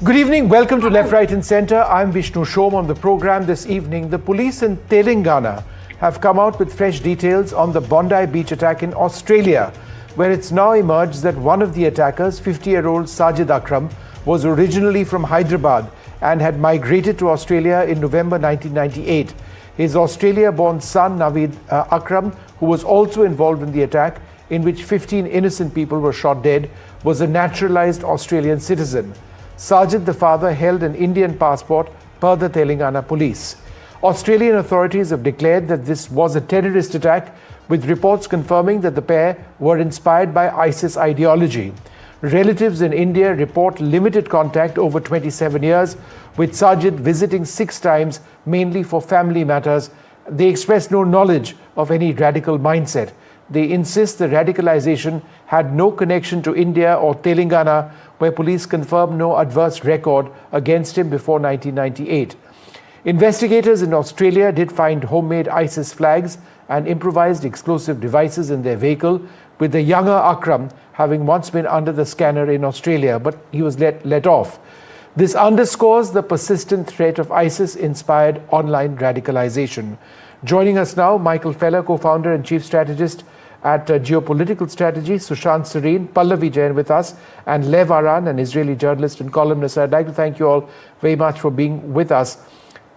Good evening. Welcome to Left, Right and Centre. I'm Vishnu Shom. On the programme this evening, the police in Telangana have come out with fresh details on the Bondi beach attack in Australia, where it's now emerged that one of the attackers, 50-year-old Sajid Akram, was originally from Hyderabad and had migrated to Australia in November 1998. His Australia-born son, Naveed Akram, who was also involved in the attack, in which 15 innocent people were shot dead, was a naturalised Australian citizen. Sajid, the father, held an Indian passport per the Telangana police. Australian authorities have declared that this was a terrorist attack, with reports confirming that the pair were inspired by ISIS ideology. Relatives in India report limited contact over 27 years, with Sajid visiting 6 times, mainly for family matters. They express no knowledge of any radical mindset. They insist the radicalization had no connection to India or Telangana, where police confirmed no adverse record against him before 1998. Investigators in Australia did find homemade ISIS flags and improvised explosive devices in their vehicle, with the younger Akram having once been under the scanner in Australia, but he was let off. This underscores the persistent threat of ISIS-inspired online radicalization. Joining us now, Michael Feller, co-founder and chief strategist at Geopolitical Strategy, Sushant Sareen, Pallavi Jain with us, and Lev Aran, an Israeli journalist and columnist. I'd like to thank you all very much for being with us.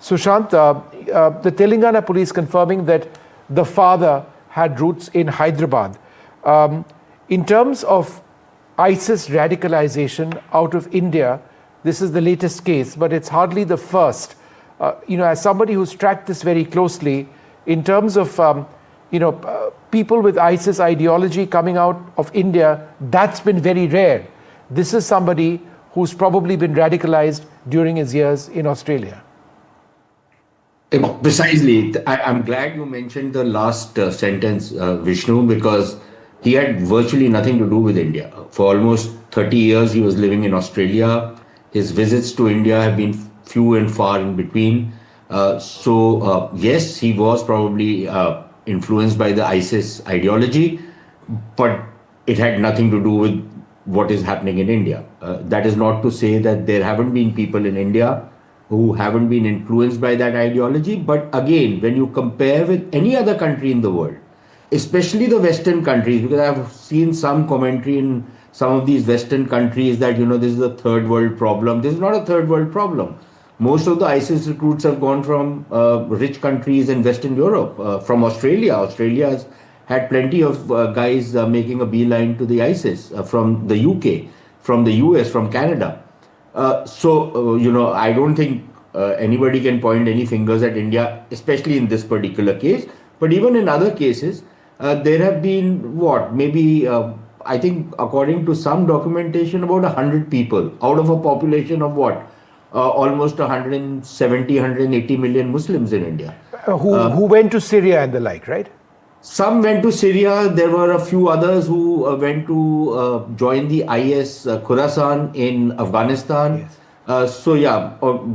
Sushant, the Telangana police confirming that the father had roots in Hyderabad. In terms of ISIS radicalization out of India, this is the latest case, but it's hardly the first. As somebody who's tracked this very closely, in terms of people with ISIS ideology coming out of India, that's been very rare. This is somebody who's probably been radicalized during his years in Australia. Precisely. I'm glad you mentioned the last sentence, Vishnu, because he had virtually nothing to do with India. For almost 30 years, he was living in Australia. His visits to India have been few and far in between. Yes, he was probably influenced by the ISIS ideology, but it had nothing to do with what is happening in India. That is not to say that there haven't been people in India who haven't been influenced by that ideology. But again, when you compare with any other country in the world, especially the Western countries, because I've seen some commentary in some of these Western countries that, this is a third world problem. This is not a third world problem. Most of the ISIS recruits have gone from rich countries in Western Europe, from Australia. Australia has had plenty of guys making a beeline to the ISIS from the UK, from the US, from Canada. I don't think anybody can point any fingers at India, especially in this particular case. But even in other cases, there have been I think according to some documentation, about 100 people out of a population of almost 170, 180 million Muslims in India. Who went to Syria and the like, right? Some went to Syria. There were a few others who went to join the IS Khorasan in Afghanistan. Yes.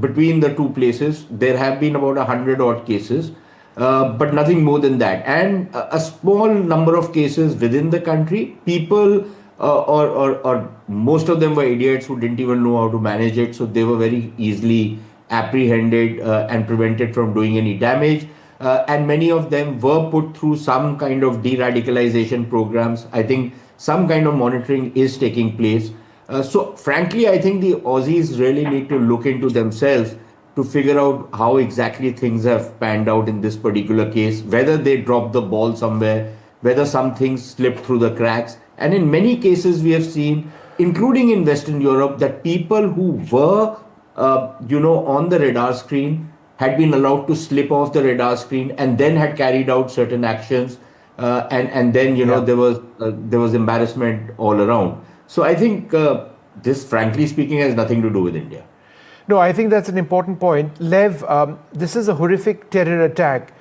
Between the two places, there have been about 100 odd cases, but nothing more than that. And a small number of cases within the country, people or most of them were idiots who didn't even know how to manage it. So they were very easily apprehended and prevented from doing any damage. And many of them were put through some kind of de-radicalization programs. I think some kind of monitoring is taking place. So frankly, I think the Aussies really need to look into themselves to figure out how exactly things have panned out in this particular case, whether they dropped the ball somewhere, whether some things slipped through the cracks. And in many cases, we have seen, including in Western Europe, that people who were, on the radar screen had been allowed to slip off the radar screen and then had carried out certain actions. And then, there was embarrassment all around. So I think this, frankly speaking, has nothing to do with India. No, I think that's an important point. Lev, this is a horrific terror attack,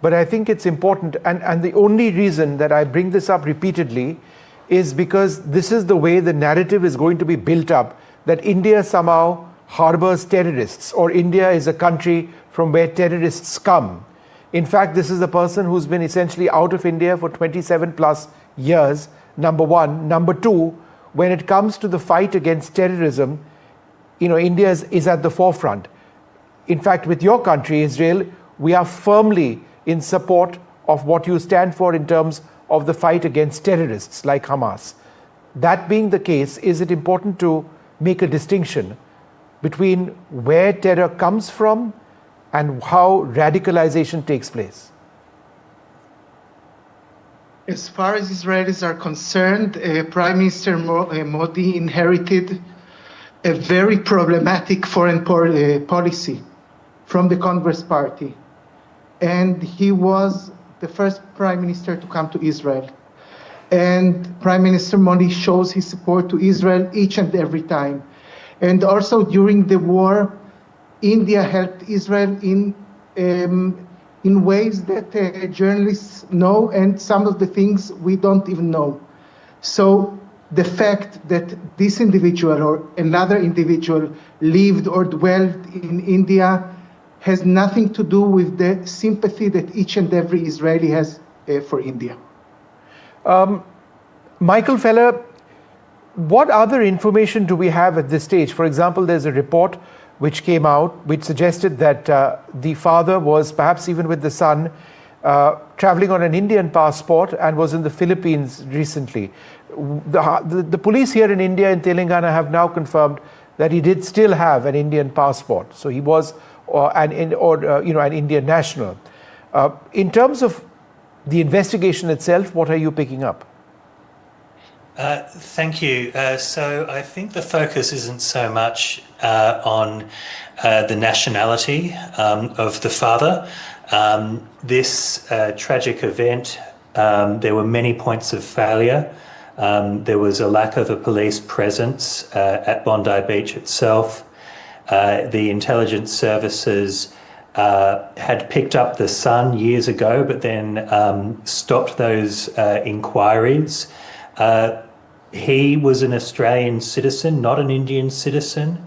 but I think it's important. And the only reason that I bring this up repeatedly is because this is the way the narrative is going to be built up, that India somehow harbors terrorists, or India is a country from where terrorists come. In fact, this is a person who's been essentially out of India for 27 plus years, number one. Number two, when it comes to the fight against terrorism, India is at the forefront. In fact, with your country, Israel, we are firmly in support of what you stand for in terms of the fight against terrorists like Hamas. That being the case, is it important to make a distinction between where terror comes from and how radicalization takes place? As far as Israelis are concerned, Prime Minister Modi inherited a very problematic foreign policy from the Congress Party. And he was the first Prime Minister to come to Israel. And Prime Minister Modi shows his support to Israel each and every time. And also during the war, India helped Israel in ways that journalists know, and some of the things we don't even know. So the fact that this individual or another individual lived or dwelled in India has nothing to do with the sympathy that each and every Israeli has for India. Michael Feller, what other information do we have at this stage? For example, there's a report which came out which suggested that the father was perhaps even with the son traveling on an Indian passport and was in the Philippines recently. The police here in India, in Telangana, have now confirmed that he did still have an Indian passport. So he was an Indian national. In terms of the investigation itself, what are you picking up? Thank you. So I think the focus isn't so much on the nationality of the father. This tragic event, there were many points of failure. There was a lack of a police presence at Bondi Beach itself. The intelligence services had picked up the son years ago, but then stopped those inquiries. He was an Australian citizen, not an Indian citizen.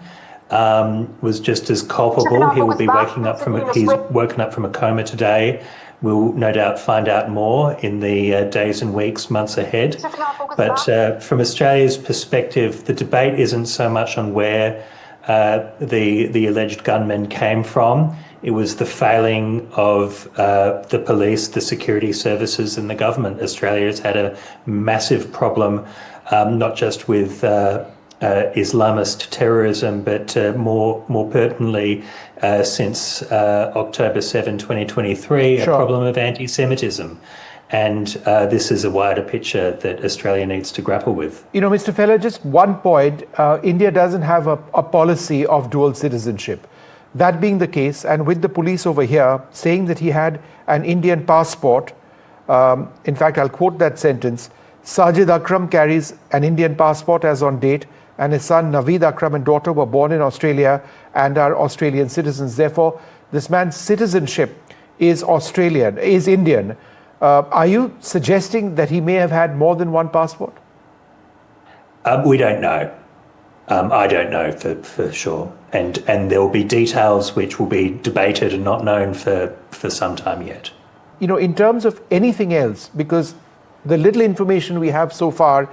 Was just as culpable. He will be he's woken up from a coma today. We'll no doubt find out more in the days and weeks, months ahead. But from Australia's perspective, the debate isn't so much on where the alleged gunmen came from. It was the failing of the police, the security services and the government. Australia has had a massive problem, not just with Islamist terrorism, but more pertinently since October 7, 2023, Sure. a problem of anti-Semitism. And this is a wider picture that Australia needs to grapple with. Mr. Feller, just one point. India doesn't have a policy of dual citizenship. That being the case, and with the police over here saying that he had an Indian passport, in fact, I'll quote that sentence, Sajid Akram carries an Indian passport as on date, and his son Naveed Akram and daughter were born in Australia and are Australian citizens. Therefore, this man's citizenship is Indian. Are you suggesting that he may have had more than one passport? We don't know. I don't know for sure. And there will be details which will be debated and not known for some time yet. In terms of anything else, because the little information we have so far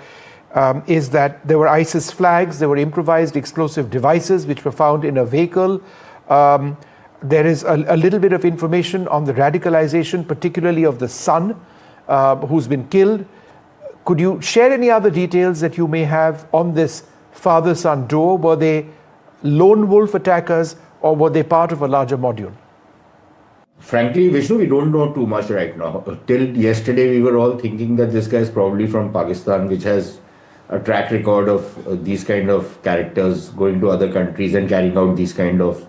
is that there were ISIS flags, there were improvised explosive devices which were found in a vehicle. There is a little bit of information on the radicalization, particularly of the son who's been killed. Could you share any other details that you may have on this father-son duo? Were they lone wolf attackers or were they part of a larger module? Frankly, Vishnu, we don't know too much right now. Till yesterday, we were all thinking that this guy is probably from Pakistan, which has a track record of these kind of characters going to other countries and carrying out these kind of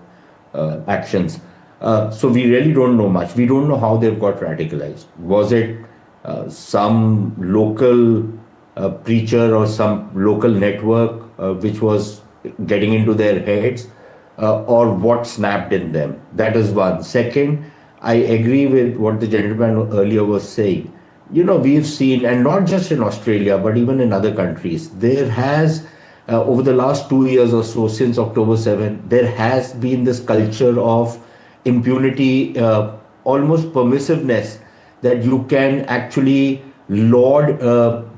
actions. So we really don't know much. We don't know how they've got radicalized. Was it some local preacher or some local network which was getting into their heads, or what snapped in them? That is one. Second, I agree with what the gentleman earlier was saying. We've seen, and not just in Australia, but even in other countries, there has, over the last 2 years or so, since October 7, there has been this culture of impunity, almost permissiveness, that you can actually laud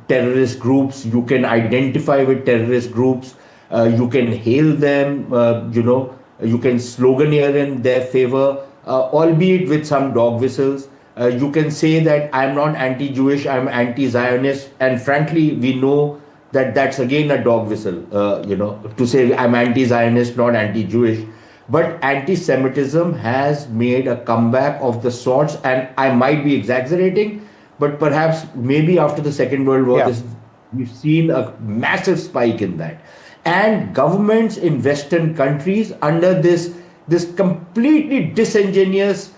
terrorist groups, you can identify with terrorist groups, You can hail them, you can sloganeer in their favor, albeit with some dog whistles. You can say that I'm not anti-Jewish, I'm anti-Zionist, and frankly, we know that that's again a dog whistle, to say I'm anti-Zionist, not anti-Jewish. But anti-Semitism has made a comeback of the sorts, and I might be exaggerating, but perhaps maybe after the Second World War, Yeah. we've seen a massive spike in that. And governments in Western countries, under this completely disingenuous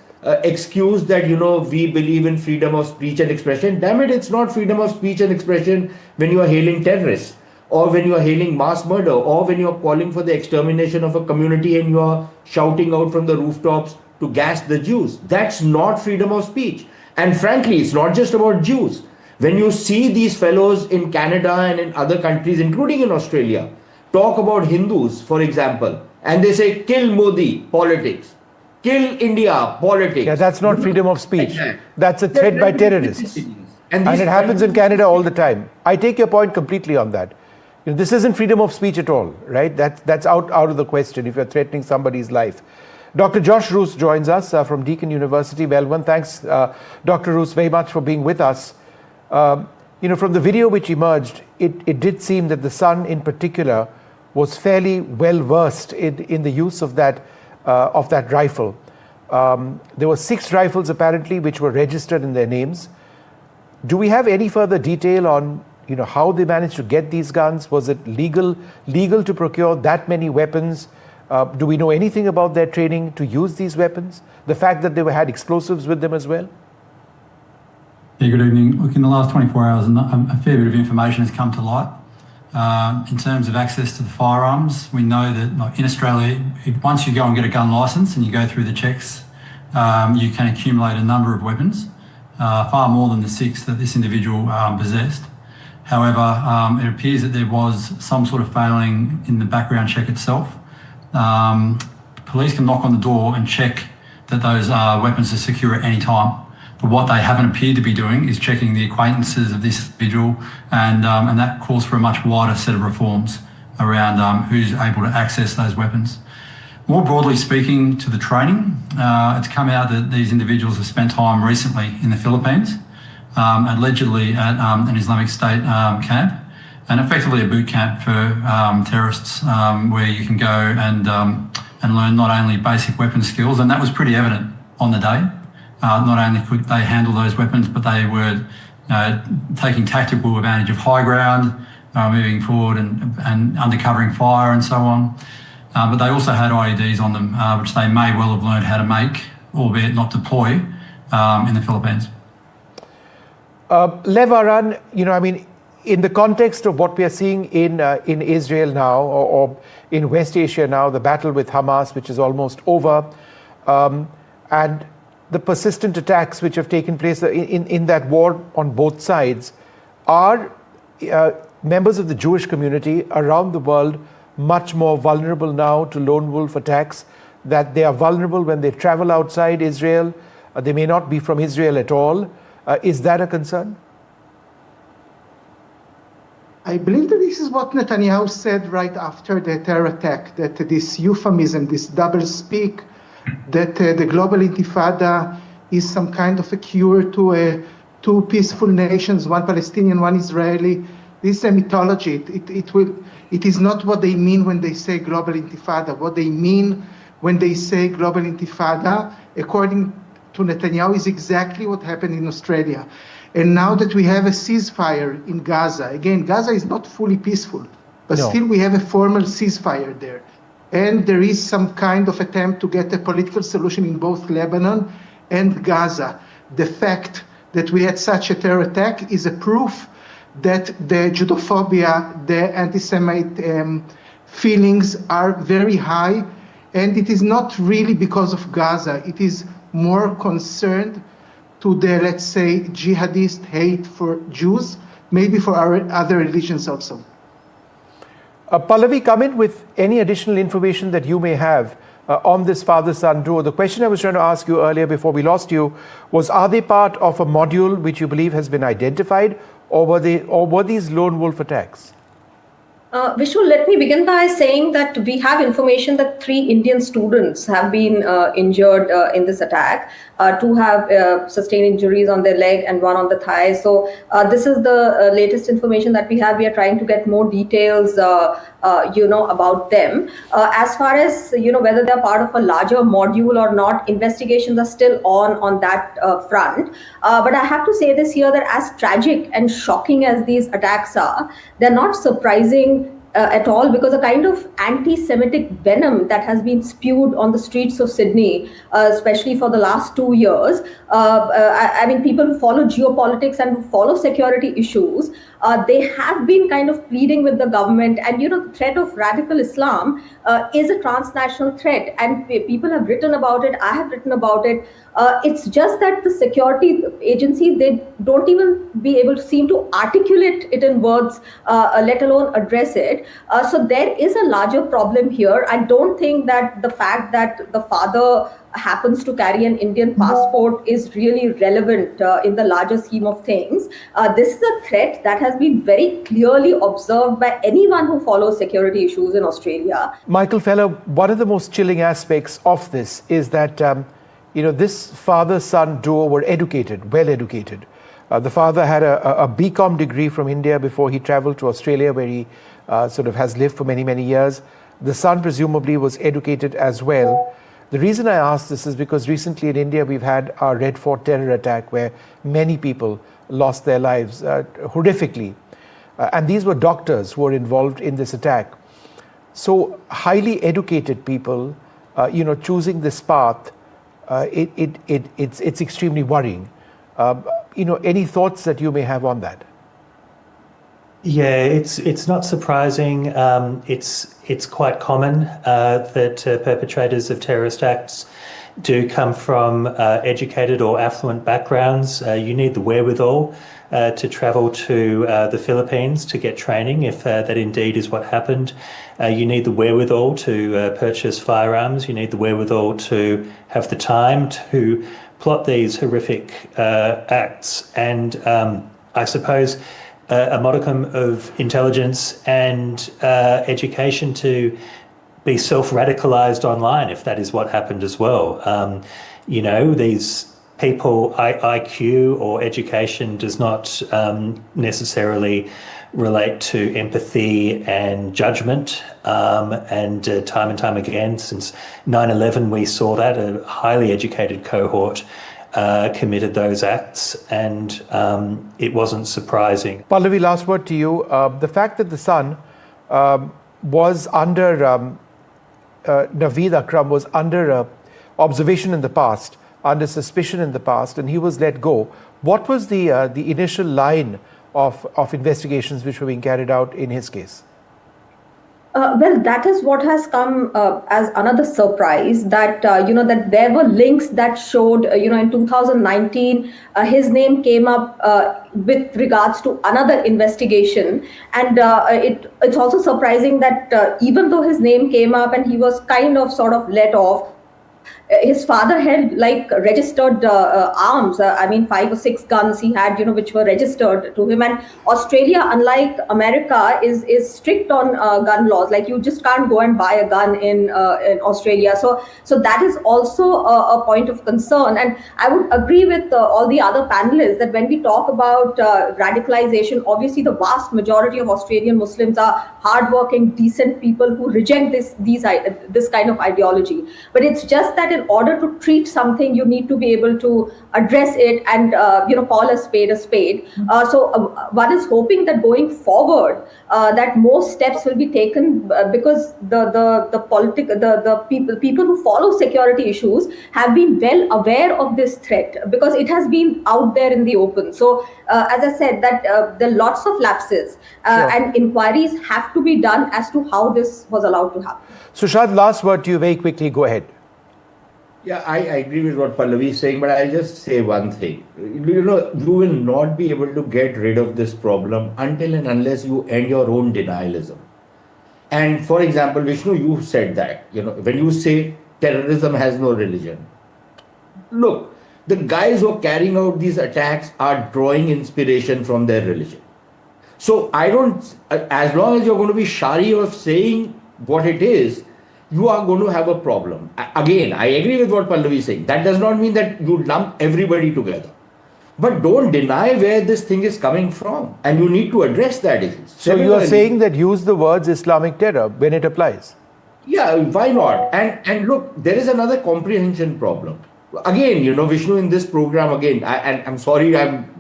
excuse that we believe in freedom of speech and expression. Damn it, it's not freedom of speech and expression when you are hailing terrorists, or when you are hailing mass murder, or when you are calling for the extermination of a community and you are shouting out from the rooftops to gas the Jews. That's not freedom of speech. And frankly, it's not just about Jews. When you see these fellows in Canada and in other countries, including in Australia, talk about Hindus, for example, and they say, kill Modi, politics. Kill India, politics. Yeah, that's not freedom of speech. that. That's a threat by terrorists. And these it happens in countries- Canada all the time. I take your point completely on that. This isn't freedom of speech at all, right? That's out of the question if you're threatening somebody's life. Dr. Josh Roos joins us from Deakin University, Melbourne. Thanks, Dr. Roos, very much for being with us. From the video which emerged, it did seem that the son in particular was fairly well versed in the use of that rifle. There were 6 rifles apparently which were registered in their names. Do we have any further detail on how they managed to get these guns? Was it legal to procure that many weapons? Do we know anything about their training to use these weapons? The fact that they had explosives with them as well? Yeah, good evening. Look, in the last 24 hours, a fair bit of information has come to light. In terms of access to the firearms, we know that in Australia, once you go and get a gun licence and you go through the checks, you can accumulate a number of weapons, far more than the 6 that this individual possessed. However, it appears that there was some sort of failing in the background check itself. Police can knock on the door and check that those weapons are secure at any time. But what they haven't appeared to be doing is checking the acquaintances of this individual, and that calls for a much wider set of reforms around who's able to access those weapons. More broadly speaking to the training, it's come out that these individuals have spent time recently in the Philippines, allegedly at an Islamic State camp, and effectively a boot camp for terrorists, where you can go and learn not only basic weapon skills, and that was pretty evident on the day. Not only could they handle those weapons, but they were taking tactical advantage of high ground, moving forward and undercovering fire and so on. But they also had IEDs on them, which they may well have learned how to make, albeit not deploy, in the Philippines. Lev Aran, in the context of what we are seeing in Israel now, or in West Asia now, the battle with Hamas, which is almost over, and the persistent attacks which have taken place in that war on both sides, are members of the Jewish community around the world much more vulnerable now to lone wolf attacks, that they are vulnerable when they travel outside Israel? They may not be from Israel at all. Is that a concern? I believe that this is what Netanyahu said right after the terror attack, that this euphemism, this double speak, that the global intifada is some kind of a cure to 2 peaceful nations, one Palestinian, one Israeli. This is a mythology. It is not what they mean when they say global intifada. What they mean when they say global intifada, according to Netanyahu, is exactly what happened in Australia. And now that we have a ceasefire in Gaza, again, Gaza is not fully peaceful, but still we have a formal ceasefire there. And there is some kind of attempt to get a political solution in both Lebanon and Gaza. The fact that we had such a terror attack is a proof that the Judophobia, the anti-Semite feelings are very high. And it is not really because of Gaza. It is more concerned to the, let's say, jihadist hate for Jews, maybe for our other religions also. Pallavi, come in with any additional information that you may have on this father-son duo. The question I was trying to ask you earlier before we lost you was, are they part of a module which you believe has been identified, or were these lone wolf attacks? Vishnu, let me begin by saying that we have information that 3 Indian students have been injured in this attack. 2 have sustained injuries on their leg and 1 on the thigh. So this is the latest information that we have. We are trying to get more details, about them. As far as whether they are part of a larger module or not, investigations are still on that front. But I have to say this here, that as tragic and shocking as these attacks are, they're not surprising at all, because a kind of anti-Semitic venom that has been spewed on the streets of Sydney, especially for the last 2 years. I mean, people who follow geopolitics and who follow security issues, they have been kind of pleading with the government. And the threat of radical Islam is a transnational threat, and people have written about it. I have written about it. It's just that the security agencies, they don't even be able to seem to articulate it in words, let alone address it. So there is a larger problem here. I don't think that the fact that the father happens to carry an Indian passport is really relevant in the larger scheme of things. This is a threat that has been very clearly observed by anyone who follows security issues in Australia. Michael Feller, one of the most chilling aspects of this is that this father-son duo were educated, well educated. The father had a BCom degree from India before he traveled to Australia, where he sort of has lived for many, many years. The son presumably was educated as well. The reason I ask this is because recently in India we've had our Red Fort terror attack where many people lost their lives horrifically. And these were doctors who were involved in this attack. So highly educated people, choosing this path, it's extremely worrying. Any thoughts that you may have on that? Yeah, it's not surprising. It's quite common that perpetrators of terrorist acts do come from educated or affluent backgrounds. You need the wherewithal to travel to the Philippines to get training, if that indeed is what happened. You need the wherewithal to purchase firearms. You need the wherewithal to have the time to plot these horrific acts. And I suppose a modicum of intelligence and education to be self-radicalized online, if that is what happened as well. These people, IQ or education does not necessarily relate to empathy and judgment. And time and time again, since 9/11, we saw that a highly educated cohort committed those acts, and it wasn't surprising. Pallavi, last word to you. The fact that the son was under Naveed Akram was under observation in the past, under suspicion in the past, and he was let go. What was the initial line of investigations which were being carried out in his case? Well, that is what has come as another surprise, that that there were links that showed in 2019 his name came up with regards to another investigation, and it's also surprising that even though his name came up and he was kind of sort of let off, his father had registered arms. 5 or 6 guns he had, which were registered to him. And Australia, unlike America, is strict on gun laws. Like, you just can't go and buy a gun in Australia. So that is also a point of concern. And I would agree with all the other panelists that when we talk about radicalization, obviously the vast majority of Australian Muslims are hardworking, decent people who reject this kind of ideology. But it's just that in order to treat something, you need to be able to address it and call a spade a spade. So one is hoping that going forward, that more steps will be taken, because the people who follow security issues have been well aware of this threat, because it has been out there in the open. So as I said, that there are lots of lapses, Sure. and inquiries have to be done as to how this was allowed to happen. Sushant, last word to you very quickly. Go ahead. Yeah, I agree with what Pallavi is saying, but I'll just say one thing. You will not be able to get rid of this problem until and unless you end your own denialism. And for example, Vishnu, you said that, when you say terrorism has no religion. Look, the guys who are carrying out these attacks are drawing inspiration from their religion. So I don't, as long as you're going to be shy of saying what it is, you are going to have a problem. Again, I agree with what Pallavi is saying. That does not mean that you lump everybody together. But don't deny where this thing is coming from. And you need to address that issue. So you are saying that use the words Islamic terror when it applies? Yeah, why not? And look, there is another comprehension problem. Again, Vishnu, in this program, again, and I'm sorry I'm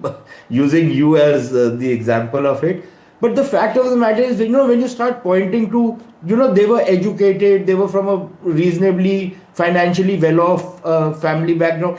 using you as the example of it. But the fact of the matter is, when you start pointing to, they were educated, they were from a reasonably financially well-off family background.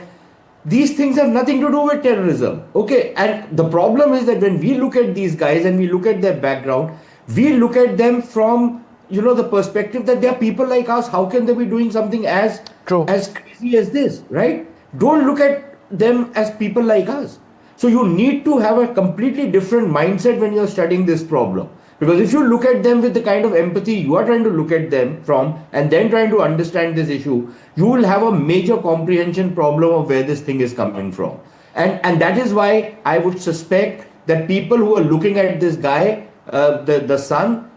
These things have nothing to do with terrorism. Okay. And the problem is that when we look at these guys and we look at their background, we look at them from, the perspective that they are people like us. How can they be doing something as crazy as this, right? Don't look at them as people like us. So you need to have a completely different mindset when you're studying this problem. Because if you look at them with the kind of empathy you are trying to look at them from, and then trying to understand this issue, you will have a major comprehension problem of where this thing is coming from. And that is why I would suspect that people who are looking at this guy, the son,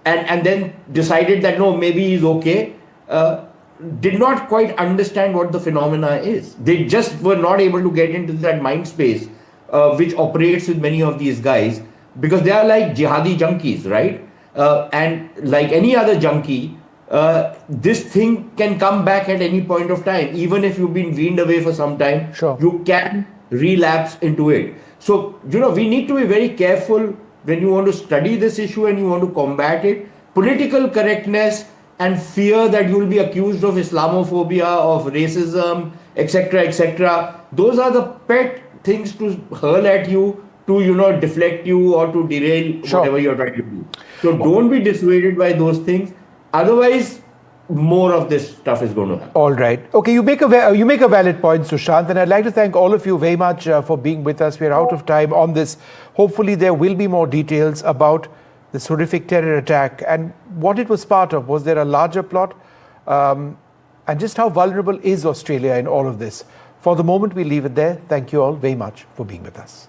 and then decided that no, maybe he's okay, did not quite understand what the phenomena is. They just were not able to get into that mind space which operates with many of these guys, because they are like jihadi junkies, right? And like any other junkie, this thing can come back at any point of time. Even if you've been weaned away for some time, you can relapse into it. So, we need to be very careful when you want to study this issue and you want to combat it. Political correctness and fear that you will be accused of Islamophobia, of racism, etc., those are the pet things to hurl at you, to deflect you or to derail whatever you're trying to do. So don't be dissuaded by those things. Otherwise, more of this stuff is going to happen. All right. Okay, you make a valid point, Sushant, and I'd like to thank all of you very much for being with us. We're out of time on this. Hopefully there will be more details about this horrific terror attack and what it was part of. Was there a larger plot? And just how vulnerable is Australia in all of this? For the moment, we leave it there. Thank you all very much for being with us.